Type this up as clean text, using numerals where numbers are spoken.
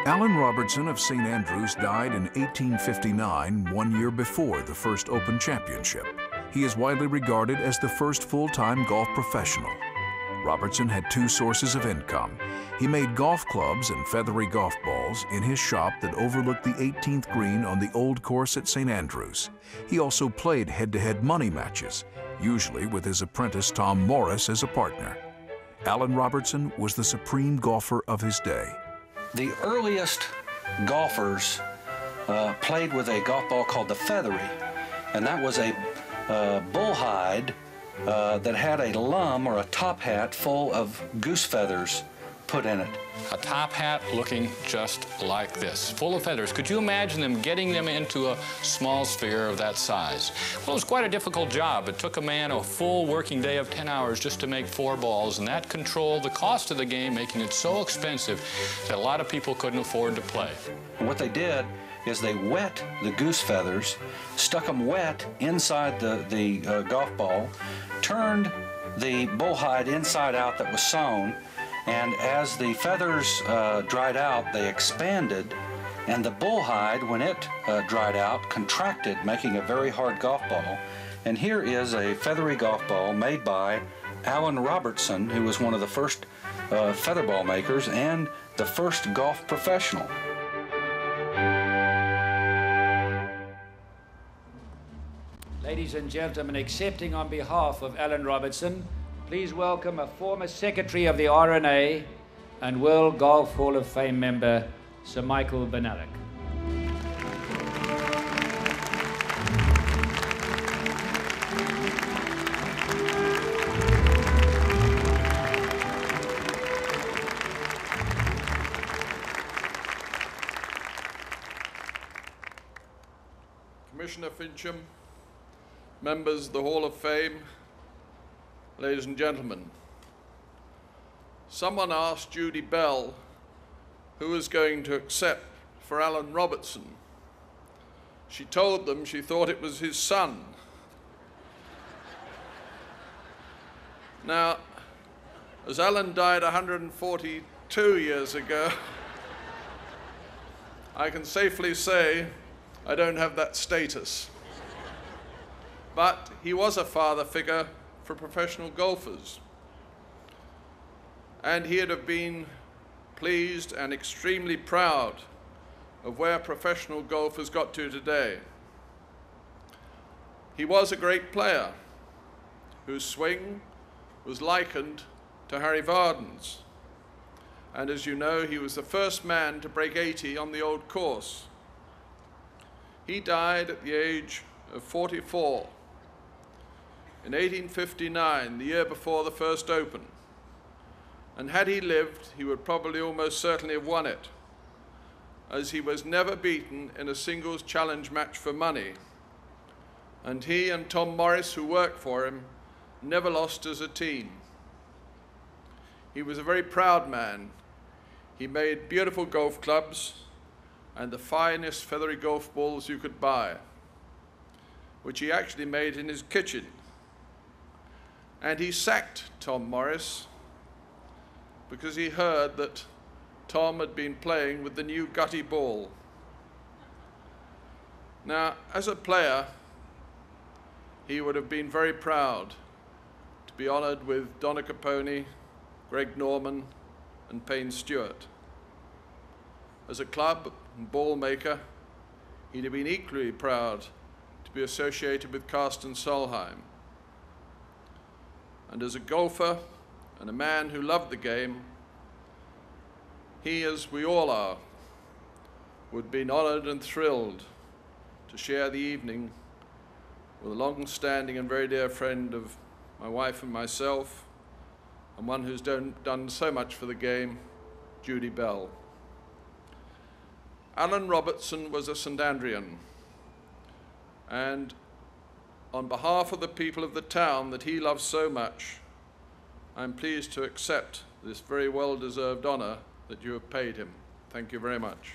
Allan Robertson of St. Andrews died in 1859, 1 year before the first Open Championship. He is widely regarded as the first full-time golf professional. Robertson had two sources of income. He made golf clubs and feathery golf balls in his shop that overlooked the 18th green on the old course at St. Andrews. He also played head-to-head money matches, usually with his apprentice Tom Morris as a partner. Allan Robertson was the supreme golfer of his day. The earliest golfers played with a golf ball called the feathery, and that was a bullhide that had a lum or a top hat full of goose feathers put in it. A top hat looking just like this, full of feathers. Could you imagine them getting them into a small sphere of that size? Well, it was quite a difficult job. It took a man a full working day of 10 hours just to make 4 balls, and that controlled the cost of the game, making it so expensive that a lot of people couldn't afford to play. And what they did is they wet the goose feathers, stuck them wet inside the golf ball, turned the bullhide inside out that was sewn, and as the feathers dried out, they expanded, and the bullhide, when it dried out, contracted, making a very hard golf ball. And here is a feathery golf ball made by Allan Robertson, who was one of the first feather ball makers and the first golf professional. Ladies and gentlemen, accepting on behalf of Allan Robertson, please welcome a former Secretary of the R&A and World Golf Hall of Fame member, Sir Michael Bonallack. Commissioner Fincham, members of the Hall of Fame, ladies and gentlemen. Someone asked Judy Bell who was going to accept for Allan Robertson. She told them she thought it was his son. Now, as Allan died 142 years ago, I can safely say I don't have that status. But he was a father figure for professional golfers. And he'd have been pleased and extremely proud of where professional golf has got to today. He was a great player whose swing was likened to Harry Vardon's. And as you know, he was the first man to break 80 on the old course. He died at the age of 44. In 1859, the year before the first Open. And had he lived, he would probably almost certainly have won it, as he was never beaten in a singles challenge match for money. And he and Tom Morris, who worked for him, never lost as a team. He was a very proud man. He made beautiful golf clubs and the finest feathery golf balls you could buy, which he actually made in his kitchen. And he sacked Tom Morris because he heard that Tom had been playing with the new gutty ball. Now, as a player, he would have been very proud to be honored with Donna Capone, Greg Norman, and Payne Stewart. As a club and ball maker, he'd have been equally proud to be associated with Karsten Solheim. And as a golfer and a man who loved the game, he, as we all are, would have been honored and thrilled to share the evening with a long-standing and very dear friend of my wife and myself, and one who's done so much for the game, Judy Bell. Allan Robertson was a St. Andrean, and on behalf of the people of the town that he loves so much, I'm pleased to accept this very well-deserved honor that you have paid him. Thank you very much.